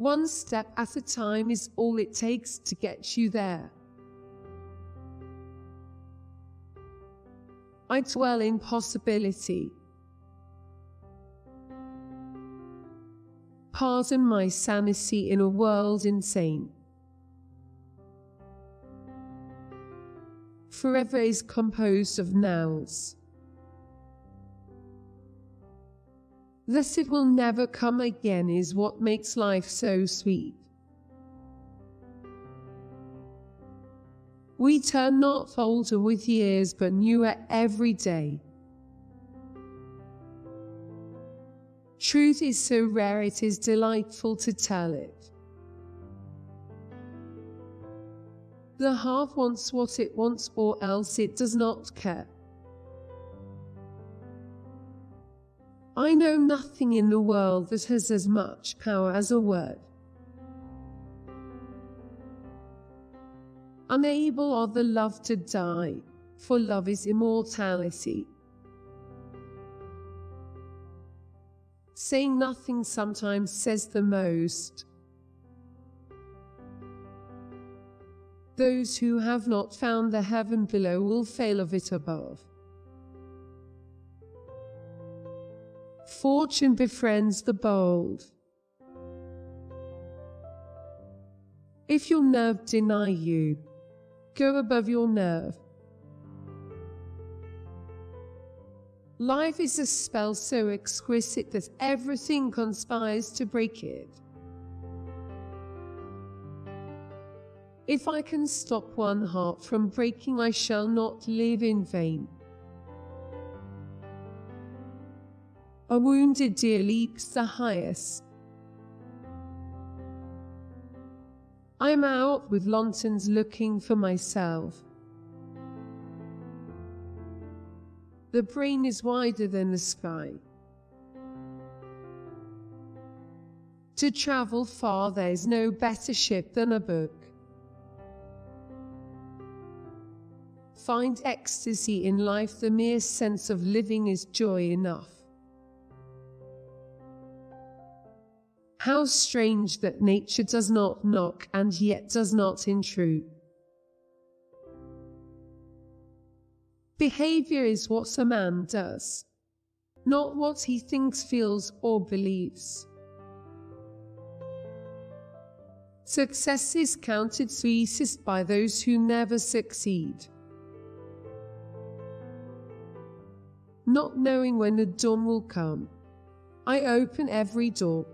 One step at a time is all it takes to get you there. I dwell in possibility. Pardon my sanity in a world insane. Forever is composed of nows. That it will never come again is what makes life so sweet. We turn not older with years, but newer every day. Truth is so rare it is delightful to tell it. The heart wants what it wants, or else it does not care. I know nothing in the world that has as much power as a word. Unable are the loved to die, for love is immortality. Saying nothing sometimes says the most. Those who have not found the heaven below will fail of it above. Fortune befriends the bold. If your nerve deny you, go above your nerve. Life is a spell so exquisite that everything conspires to break it. If I can stop one heart from breaking, I shall not live in vain. A wounded deer leaps the highest. I am out with lanterns looking for myself. The brain is wider than the sky. To travel far, there is no better ship than a book. Find ecstasy in life, the mere sense of living is joy enough. How strange that nature does not knock and yet does not intrude. Behavior is what a man does, not what he thinks, feels, or believes. Success is counted sweetest by those who never succeed. Not knowing when the dawn will come, I open every door.